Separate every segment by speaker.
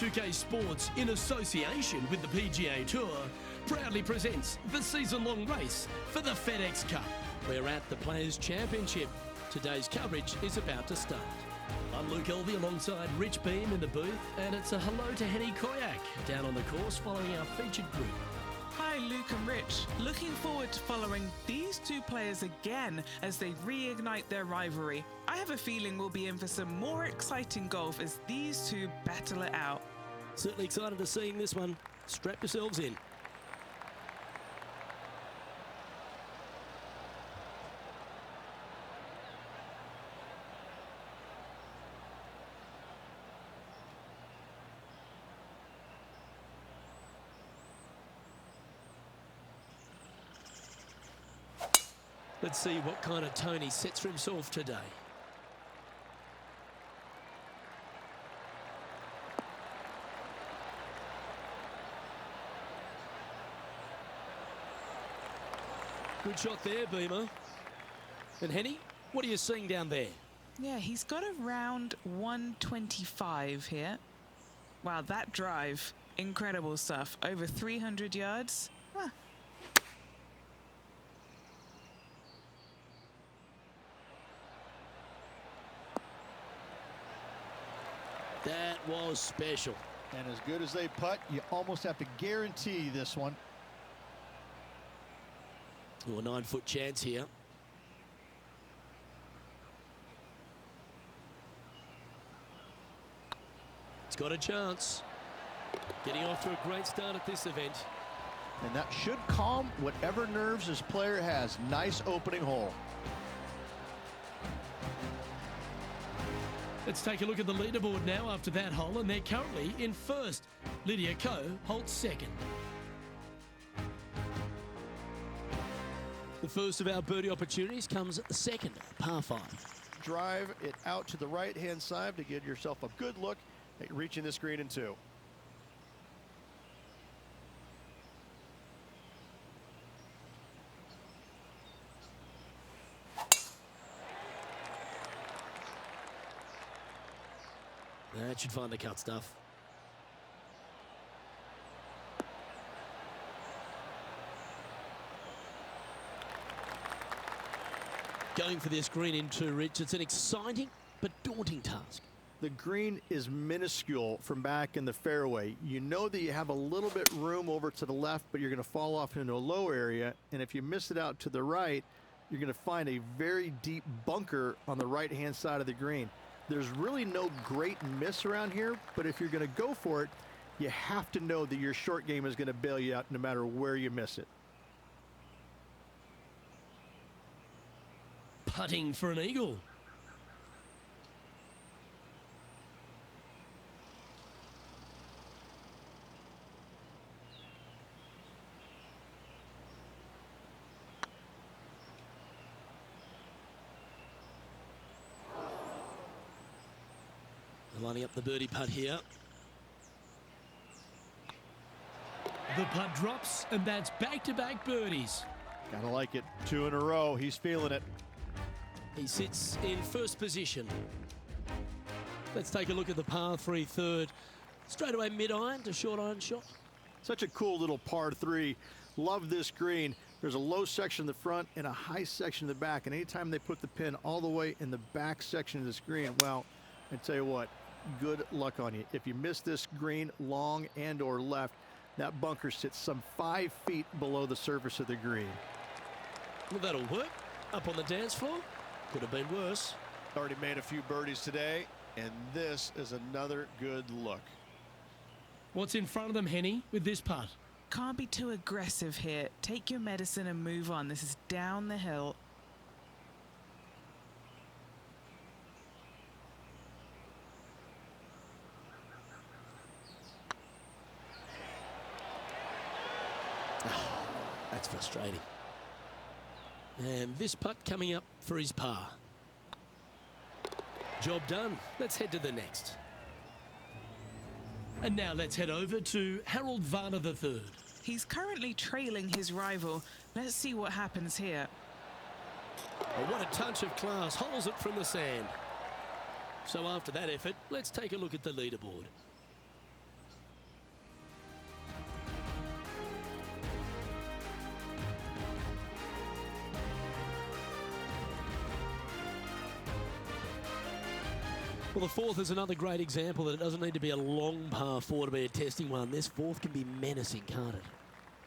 Speaker 1: 2K Sports, in association with the PGA Tour, proudly presents the season-long race for the FedEx Cup. We're at the Players Championship. Today's coverage is about to start. I'm Luke Elvey alongside Rich Beam in the booth, and it's a hello to Henny Koyak down on the course following our featured group.
Speaker 2: Hi Luke and Rich, looking forward to following these two players again as they reignite their rivalry. I have a feeling we'll be in for some more exciting golf as these two battle it out.
Speaker 1: Certainly excited to see this one. Strap yourselves in. Let's see what kind of tone he sets for himself today. Good shot there, Beamer. And Henny, what are you seeing down there?
Speaker 2: Yeah, he's got around 125 here. Wow, that drive, incredible stuff. Over 300 yards. Huh.
Speaker 1: That was special.
Speaker 3: And as good as they putt, you almost have to guarantee this one.
Speaker 1: Oh, a 9-foot chance here. It's got a chance. Getting off to a great start at this event.
Speaker 3: And that should calm whatever nerves this player has. Nice opening hole.
Speaker 1: Let's take a look at the leaderboard now after that hole, and they're currently in first. Lydia Ko holds second. The first of our birdie opportunities comes second, par 5.
Speaker 3: Drive it out to the right-hand side to get yourself a good look at reaching this green in 2.
Speaker 1: That should find the cut stuff. Going for this green in 2, Rich. It's an exciting but daunting task.
Speaker 3: The green is minuscule from back in the fairway. You know that you have a little bit room over to the left, but you're going to fall off into a low area. And if you miss it out to the right, you're going to find a very deep bunker on the right-hand side of the green. There's really no great miss around here, but if you're going to go for it, you have to know that your short game is going to bail you out no matter where you miss it.
Speaker 1: putting for an eagle. Lining up the birdie putt here. The putt drops, and that's back-to-back birdies.
Speaker 3: Gotta like it. 2 in a row. He's feeling it.
Speaker 1: He sits in first position. Let's take a look at the par 3 third. Straight away mid-iron to short iron shot.
Speaker 3: Such a cool little par 3. Love this green. There's a low section in the front and a high section in the back. And anytime they put the pin all the way in the back section of this green, well, I tell you what, good luck on you. If you miss this green long and or left, that bunker sits some 5 feet below the surface of the green.
Speaker 1: Well, that'll work. Up on the dance floor. Could have been worse.
Speaker 4: Already made a few birdies today, and this is another good look.
Speaker 1: What's in front of them, Henny, with this putt?
Speaker 2: Can't be too aggressive here. Take your medicine and move on. This is down the hill.
Speaker 1: That's frustrating. And this putt coming up for his par. Job done. Let's head to the next. And now let's head over to Harold Varner III.
Speaker 2: He's currently trailing his rival. Let's see what happens here.
Speaker 1: Oh, what a touch of class. Holds it from the sand. So after that effort, let's take a look at the leaderboard. Well, the fourth is another great example that it doesn't need to be a long par 4 to be a testing one. This fourth can be menacing, can't it?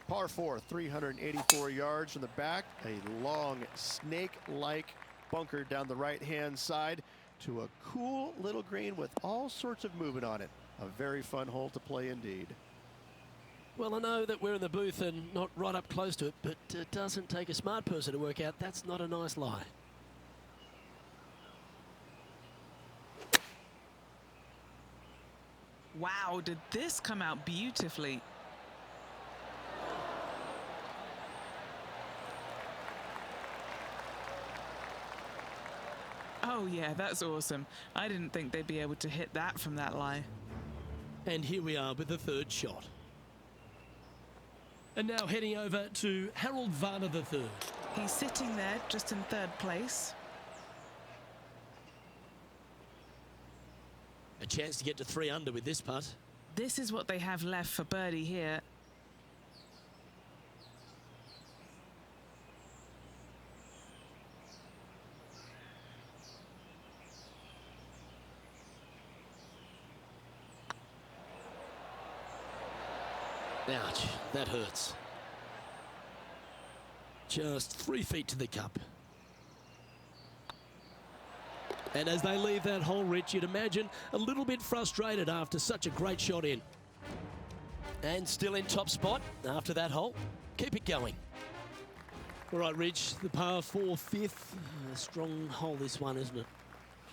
Speaker 4: Par 4, 384 yards from the back. A long snake-like bunker down the right-hand side to a cool little green with all sorts of movement on it. A very fun hole to play indeed.
Speaker 1: Well, I know that we're in the booth and not right up close to it, but it doesn't take a smart person to work out that's not a nice lie.
Speaker 2: Wow, did this come out beautifully? Oh yeah, that's awesome. I didn't think they'd be able to hit that from that lie.
Speaker 1: And here we are with the third shot. And now heading over to Harold Varner III.
Speaker 2: He's sitting there just in third place.
Speaker 1: A chance to get to 3 under with this putt.
Speaker 2: This is what they have left for birdie here.
Speaker 1: Ouch, that hurts. Just 3 feet to the cup. And as they leave that hole, Rich, you'd imagine a little bit frustrated after such a great shot in. And still in top spot after that hole. Keep it going. All right, Rich, the par 4 fifth. A strong hole this one, isn't it?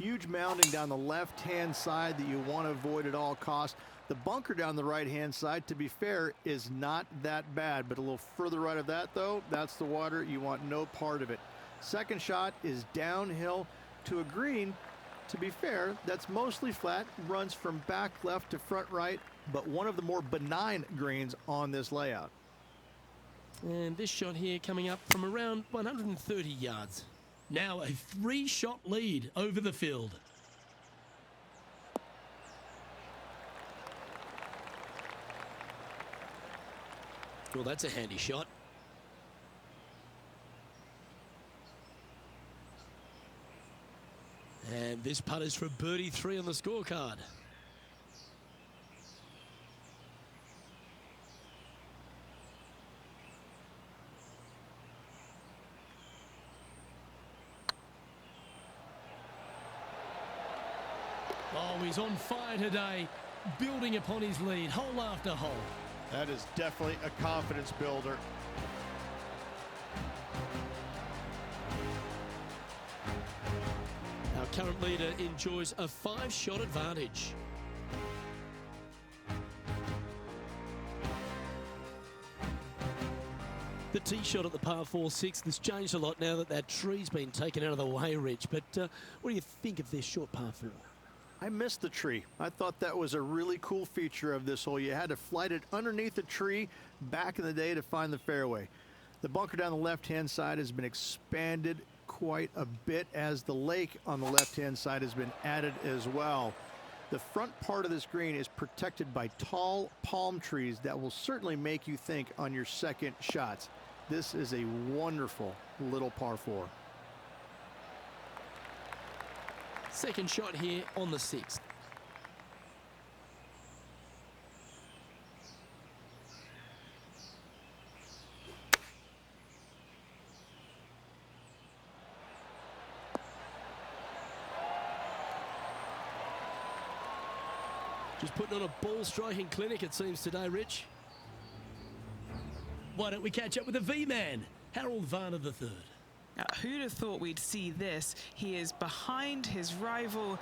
Speaker 3: Huge mounding down the left-hand side that you want to avoid at all costs. The bunker down the right-hand side, to be fair, is not that bad. But a little further right of that, though, that's the water. You want no part of it. Second shot is downhill to a green. To be fair, that's mostly flat, runs from back left to front right, but one of the more benign greens on this layout.
Speaker 1: And this shot here coming up from around 130 yards. Now a 3-shot lead over the field. Well, that's a handy shot. And this putt is for birdie 3 on the scorecard. Oh, he's on fire today, building upon his lead, hole after hole.
Speaker 4: That is definitely a confidence builder.
Speaker 1: current leader enjoys a 5-shot advantage. The tee shot at the par 4 6th has changed a lot now that that tree's been taken out of the way, Rich. But what do you think of this short par 4?
Speaker 3: I missed the tree. I thought that was a really cool feature of this hole. You had to flight it underneath the tree back in the day to find the fairway. The bunker down the left-hand side has been expanded quite a bit as the lake on the left-hand side has been added as well. The front part of this green is protected by tall palm trees that will certainly make you think on your second shots. This is a wonderful little par 4.
Speaker 1: Second shot here on the 6th. Just putting on a ball striking clinic, it seems, today, Rich. Why don't we catch up with the V-Man, Harold Varner III.
Speaker 2: Now, who'd have thought we'd see this? He is behind his rival.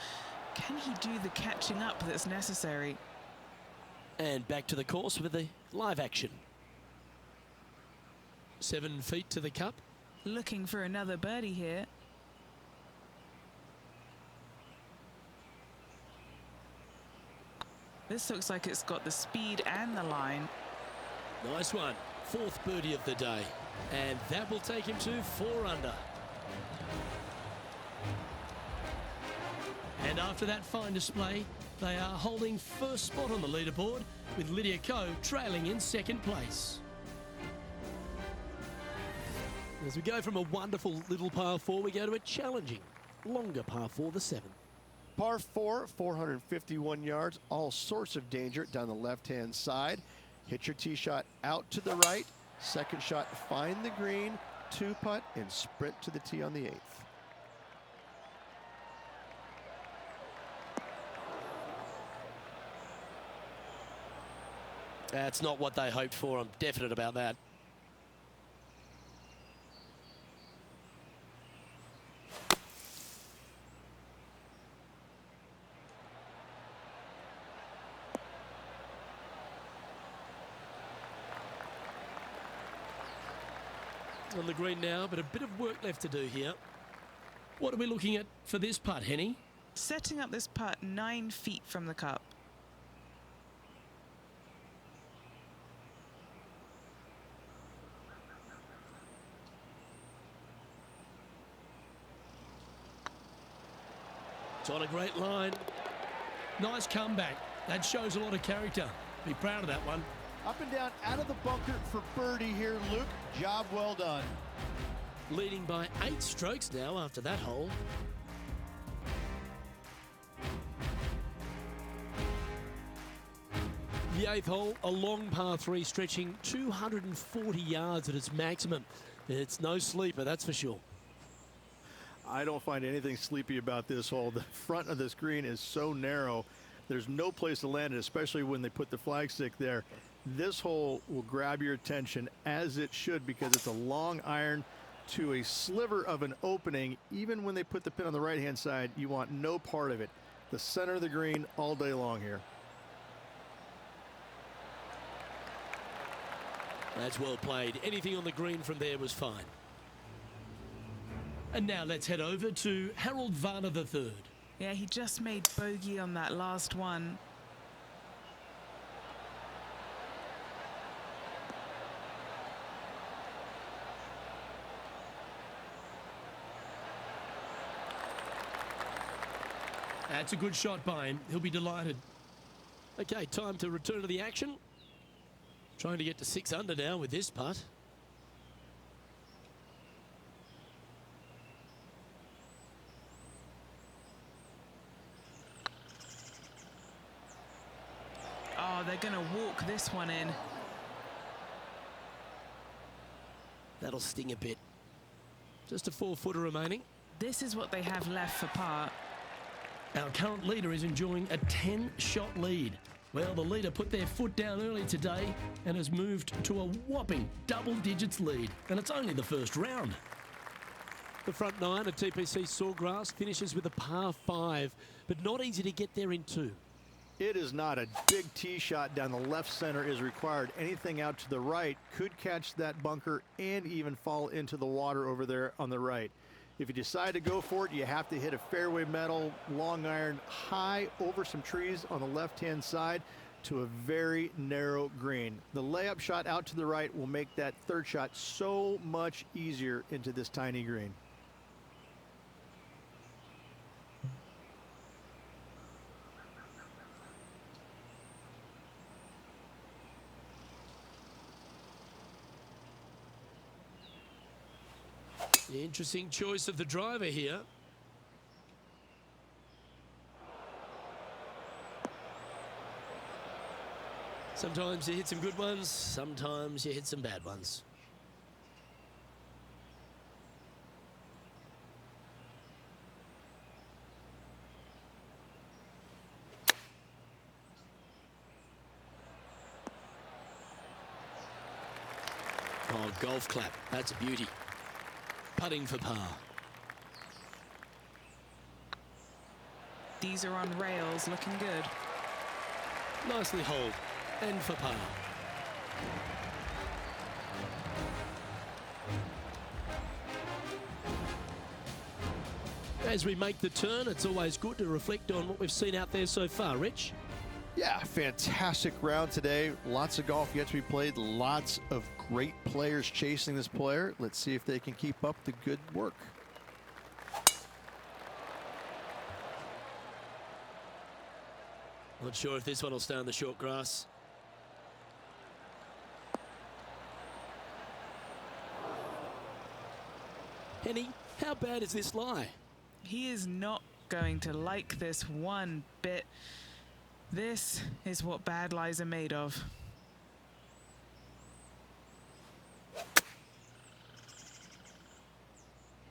Speaker 2: Can he do the catching up that's necessary?
Speaker 1: And back to the course with the live action. 7 feet to the cup.
Speaker 2: Looking for another birdie here. This looks like it's got the speed and the line.
Speaker 1: Nice one. 4th birdie of the day. And that will take him to 4 under. And after that fine display, they are holding first spot on the leaderboard, with Lydia Ko trailing in 2nd place. As we go from a wonderful little par 4, we go to a challenging, longer par 4, the 7th.
Speaker 4: Par 4, 451 yards, all sorts of danger down the left-hand side. Hit your tee shot out to the right. Second shot, find the green, 2-putt, and sprint to the tee on the 8th.
Speaker 1: That's not what they hoped for. I'm definite about that. On the green now, but a bit of work left to do here. What are we looking at for this putt, Henny?
Speaker 2: Setting up this putt 9 feet from the cup.
Speaker 1: It's on a great line. Nice comeback. That shows a lot of character. Be proud of that one.
Speaker 4: Up and down out of the bunker for birdie here, Luke. Job well done.
Speaker 1: Leading by 8 strokes now after that hole. The 8th hole, a long par 3 stretching 240 yards at its maximum. It's no sleeper, that's for sure.
Speaker 3: I don't find anything sleepy about this hole. The front of this green is so narrow. There's no place to land it, especially when they put the flagstick there. This hole will grab your attention, as it should, because it's a long iron to a sliver of an opening. Even when they put the pin on the right-hand side, you want no part of it. The center of the green all day long here.
Speaker 1: That's well played. Anything on the green from there was fine. And now let's head over to Harold Varner III.
Speaker 2: Yeah, he just made bogey on that last one.
Speaker 1: That's a good shot by him. He'll be delighted. Okay, time to return to the action. Trying to get to 6 under now with this putt.
Speaker 2: Oh, they're going to walk this one in.
Speaker 1: That'll sting a bit. Just a 4-footer remaining.
Speaker 2: This is what they have left for par.
Speaker 1: Our current leader is enjoying a 10-shot lead. Well, the leader put their foot down early today and has moved to a whopping double digits lead. And it's only the first round. The front nine of TPC Sawgrass finishes with a par 5, but not easy to get there in 2.
Speaker 3: It is not. A big tee shot down the left center is required. Anything out to the right could catch that bunker and even fall into the water over there on the right. If you decide to go for it, you have to hit a fairway metal long iron high over some trees on the left-hand side to a very narrow green. The layup shot out to the right will make that third shot so much easier into this tiny green.
Speaker 1: The interesting choice of the driver here. Sometimes you hit some good ones, sometimes you hit some bad ones. Oh, golf clap. That's a beauty. Putting for par.
Speaker 2: These are on rails, looking good.
Speaker 1: Nicely holed. And for par. As we make the turn, it's always good to reflect on what we've seen out there so far. Rich?
Speaker 4: Yeah, fantastic round today. Lots of golf yet to be played. Lots of great players chasing this player. Let's see if they can keep up the good work.
Speaker 1: Not sure if this one will stay on the short grass. Henny, how bad is this lie?
Speaker 2: He is not going to like this one bit. This is what bad lies are made of.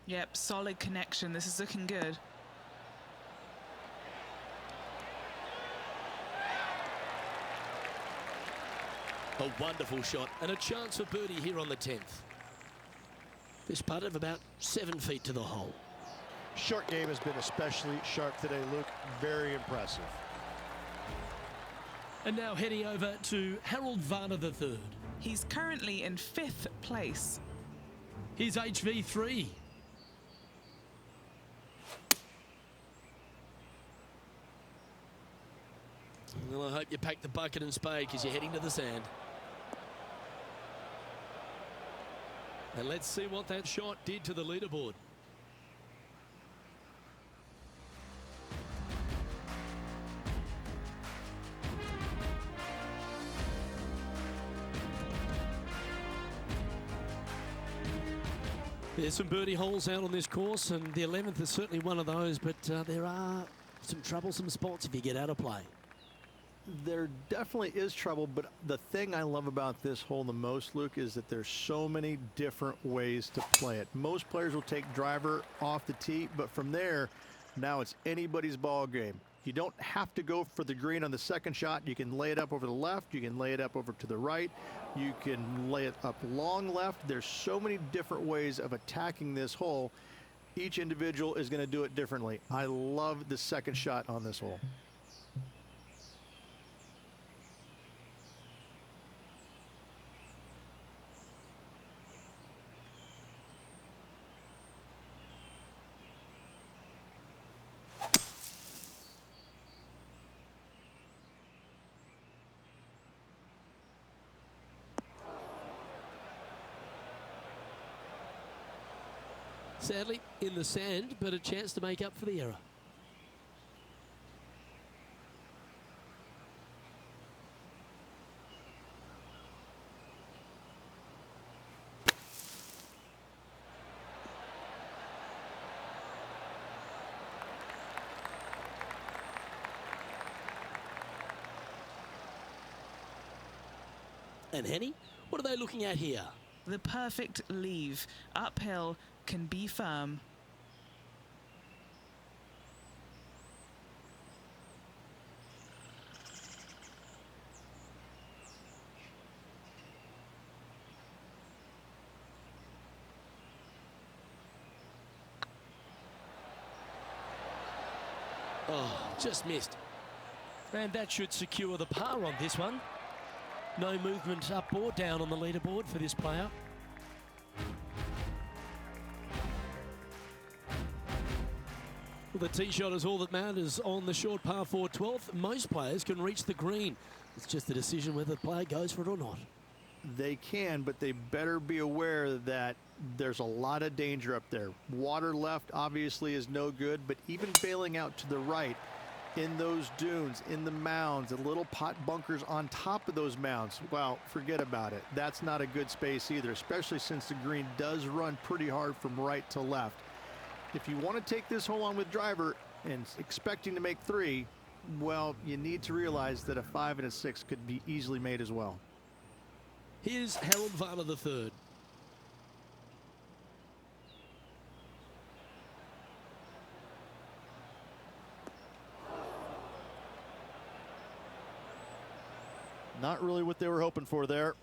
Speaker 2: Yep, solid connection. This is looking good.
Speaker 1: A wonderful shot and a chance for birdie here on the 10th. This putt of about 7 feet to the hole.
Speaker 4: Short game has been especially sharp today, Luke. Very impressive.
Speaker 1: And now heading over to Harold Varner III.
Speaker 2: He's currently in 5th place.
Speaker 1: Here's HV3. Well, I hope you pack the bucket and spade because you're heading to the sand. And let's see what that shot did to the leaderboard. There's some birdie holes out on this course, and the 11th is certainly one of those, but there are some troublesome spots if you get out of play.
Speaker 3: There definitely is trouble, but the thing I love about this hole the most, Luke, is that there's so many different ways to play it. Most players will take driver off the tee, but from there, now it's anybody's ball game. You don't have to go for the green on the second shot. You can lay it up over the left. You can lay it up over to the right. You can lay it up long left. There's so many different ways of attacking this hole. Each individual is going to do it differently. I love the second shot on this hole.
Speaker 1: Sadly, in the sand, but a chance to make up for the error. And Henny, what are they looking at here?
Speaker 2: The perfect leave. Uphill, can be firm.
Speaker 1: Oh, just missed. And that should secure the par on this one. No movement up or down on the leaderboard for this player. Well, the tee shot is all that matters on the short par 4 12th. Most players can reach the green. It's just a decision whether the player goes for it or not.
Speaker 3: They can, but they better be aware that there's a lot of danger up there. Water left obviously is no good, but even bailing out to the right in those dunes, in the mounds, and little pot bunkers on top of those mounds, well, forget about it. That's not a good space either, especially since the green does run pretty hard from right to left. If you want to take this hole on with driver and expecting to make 3, well, you need to realize that a 5 and a 6 could be easily made as well.
Speaker 1: Here's Harold Varner III.
Speaker 3: Not really what they were hoping for there.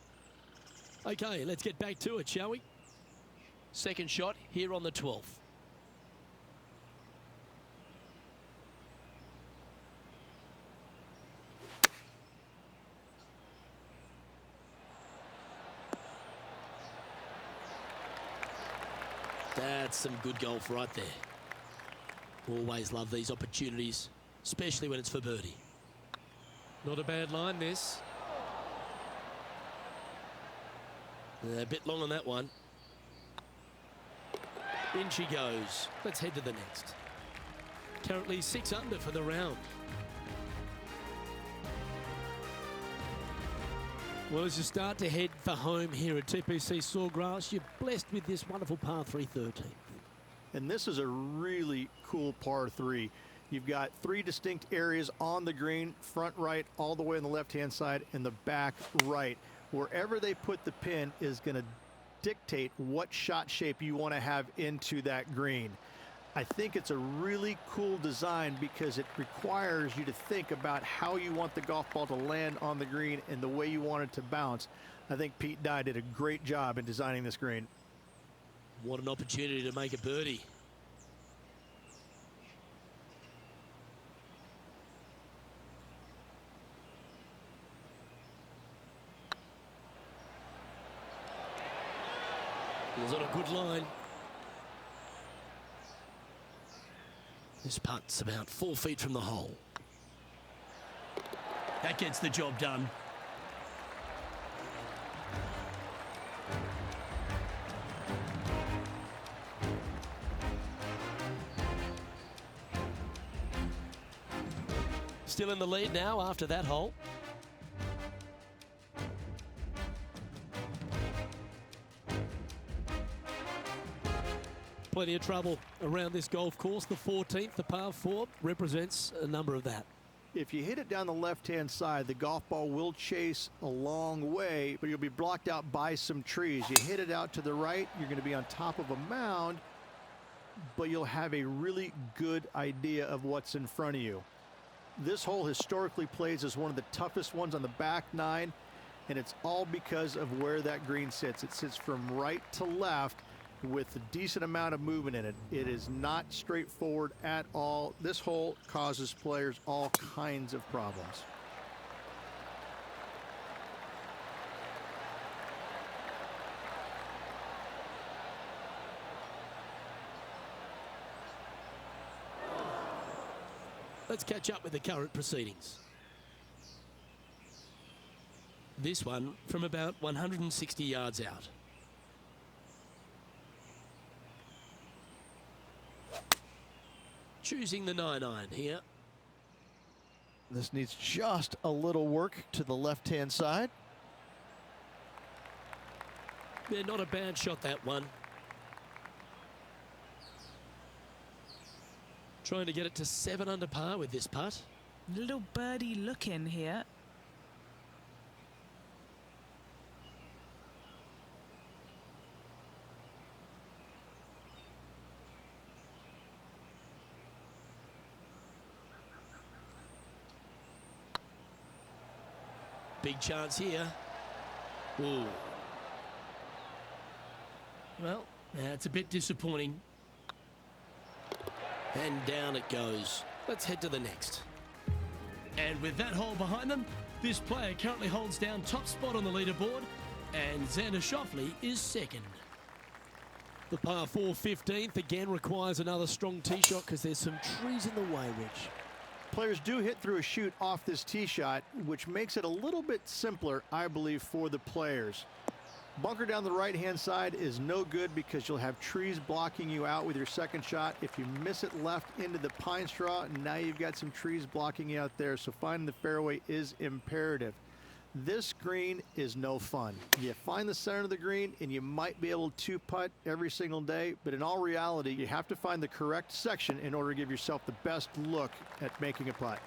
Speaker 1: Okay, let's get back to it, shall we? Second shot here on the 12th. That's some good golf right there. Always love these opportunities, especially when it's for birdie. Not a bad line, this. A bit long on that one. In she goes. Let's head to the next. Currently 6 under for the round. Well, as you start to head for home here at TPC Sawgrass, you're blessed with this wonderful par 3 13th.
Speaker 3: And this is a really cool par 3. You've got 3 distinct areas on the green, front right, all the way on the left-hand side, and the back right. Wherever they put the pin is going to dictate what shot shape you want to have into that green. I think it's a really cool design because it requires you to think about how you want the golf ball to land on the green and the way you want it to bounce. I think Pete Dye did a great job in designing this green.
Speaker 1: What an opportunity to make a birdie. It was on a good line. This putt's about 4 feet from the hole. That gets the job done. Still in the lead now after that hole. Plenty of trouble around this golf course. The 14th, the par 4, represents a number of that.
Speaker 3: If you hit it down the left-hand side, the golf ball will chase a long way, but you'll be blocked out by some trees. You hit it out to the right, you're going to be on top of a mound, but you'll have a really good idea of what's in front of you. This hole historically plays as one of the toughest ones on the back 9, and it's all because of where that green sits. It sits from right to left with a decent amount of movement in it. It is not straightforward at all. This hole causes players all kinds of problems.
Speaker 1: Let's catch up with the current proceedings. This one from about 160 yards out. Choosing the 9-iron here.
Speaker 4: This needs just a little work to the left-hand side.
Speaker 1: Yeah, not a bad shot, that one. Trying to get it to 7 under par with this putt.
Speaker 2: Little birdie look in here.
Speaker 1: Big chance here. Ooh. Well, that's a bit disappointing. And down it goes. Let's head to the next. And with that hole behind them, this player currently holds down top spot on the leaderboard, and Xander Schauffele is second. The par 4 15th again requires another strong tee shot because there's some trees in the way, Rich.
Speaker 3: Players do hit through a chute off this tee shot, which makes it a little bit simpler, I believe, for the players. Bunker down the right-hand side is no good because you'll have trees blocking you out with your second shot. If you miss it left into the pine straw, now you've got some trees blocking you out there, so finding the fairway is imperative. This green is no fun. You find the center of the green and you might be able to putt every single day, but in all reality, you have to find the correct section in order to give yourself the best look at making a putt.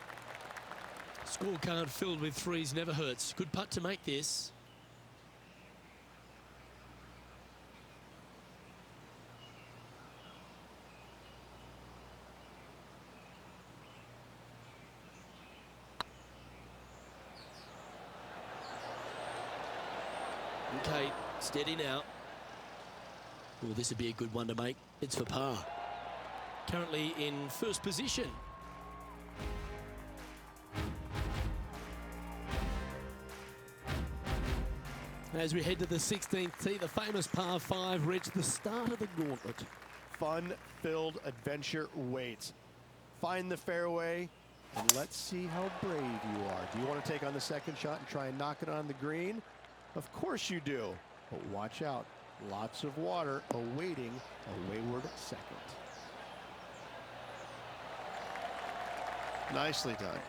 Speaker 1: Scorecard filled with threes never hurts. Good putt to make this. Okay, steady now. Oh, this would be a good one to make. It's for par. Currently in first position. As we head to the 16th tee, the famous par 5 reached the start of the gauntlet.
Speaker 4: Fun-filled adventure waits. Find the fairway, and let's see how brave you are. Do you want to take on the second shot and try and knock it on the green? Of course you do, but watch out. Lots of water awaiting a wayward second. Nicely done.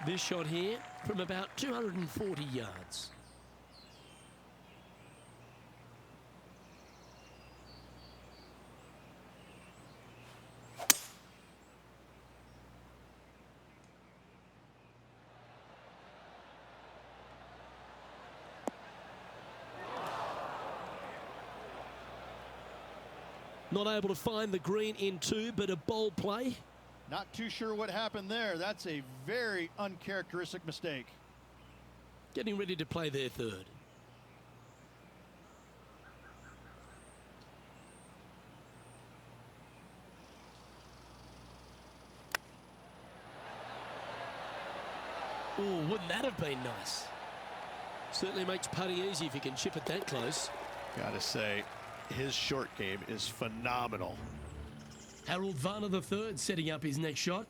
Speaker 1: This shot here from about 240 yards. Not able to find the green in two, but a bold play.
Speaker 3: Not too sure what happened there. That's a very uncharacteristic mistake.
Speaker 1: Getting ready to play their third. Oh, wouldn't that have been nice? Certainly makes putting easy if you can chip it that close.
Speaker 4: Gotta say, his short game is phenomenal.
Speaker 1: Harold Varner III setting up his next shot.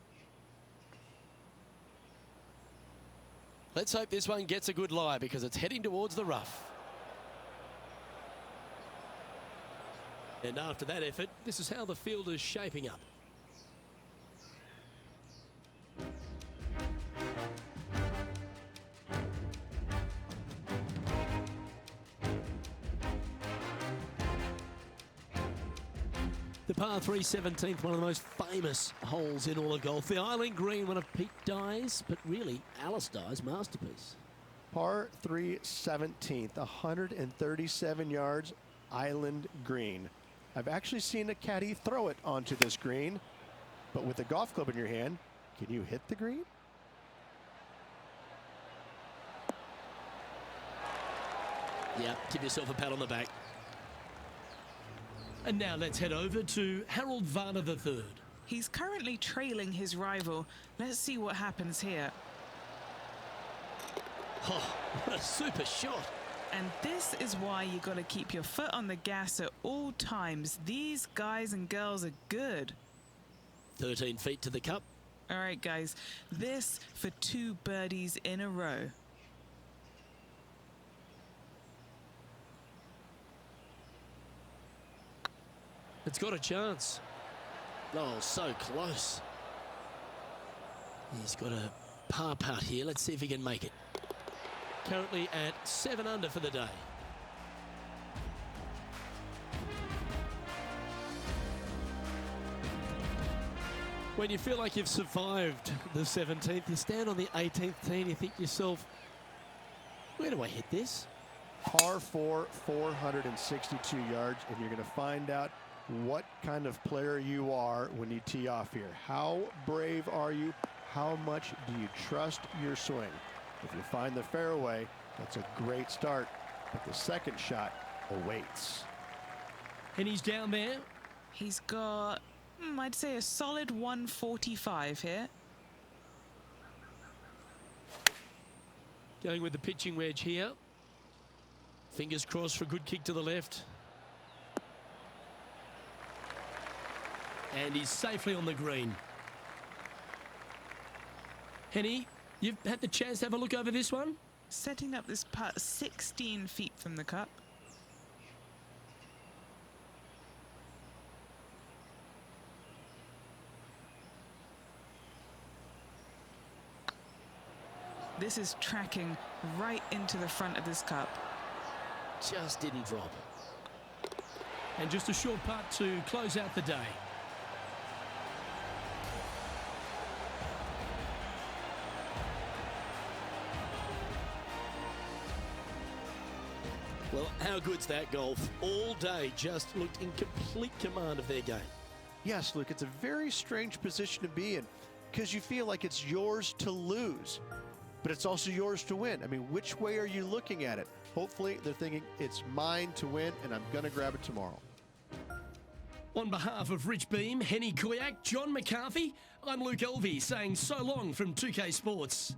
Speaker 1: Let's hope this one gets a good lie because it's heading towards the rough. And after that effort, this is how the field is shaping up. The par 3 17th, one of the most famous holes in all of golf. The Island Green, one of Pete Dye's, but really Alice Dye's masterpiece.
Speaker 4: Par 3 17th, 137 yards, Island Green. I've actually seen a caddy throw it onto this green, but with a golf club in your hand, can you hit the green?
Speaker 1: Yeah, give yourself a pat on the back. And now let's head over to Harold Varner III.
Speaker 2: He's currently trailing his rival. Let's see what happens here.
Speaker 1: Oh, what a super shot.
Speaker 2: And this is why you got to keep your foot on the gas at all times. These guys and girls are good.
Speaker 1: 13 feet to the cup.
Speaker 2: All right, guys, this for 2 birdies in a row.
Speaker 1: It's got a chance. Oh, so close. He's got a par putt here. Let's see if he can make it. Currently at 7 under for the day. When you feel like you've survived the 17th, you stand on the 18th tee and you think to yourself, where do I hit this?
Speaker 4: Par 4, 462 yards, and you're going to find out what kind of player you are when you tee off here. How brave are you? How much do you trust your swing? If you find the fairway, that's a great start, but the second shot awaits.
Speaker 1: And he's down there.
Speaker 2: He's got I'd say a solid 145 here.
Speaker 1: Going with the pitching wedge here. Fingers crossed for a good kick to the left. And he's safely on the green. Henny, you've had the chance to have a look over this one?
Speaker 2: Setting up this putt 16 feet from the cup. This is tracking right into the front of this cup.
Speaker 1: Just didn't drop. And just a short putt to close out the day. Well, how good's that golf? All day just looked in complete command of their game.
Speaker 4: Yes, Luke, it's a very strange position to be in because you feel like it's yours to lose, but it's also yours to win. I mean, which way are you looking at it? Hopefully, they're thinking it's mine to win, and I'm going to grab it tomorrow.
Speaker 1: On behalf of Rich Beam, Henny Kuyak, John McCarthy, I'm Luke Elvey saying so long from 2K Sports.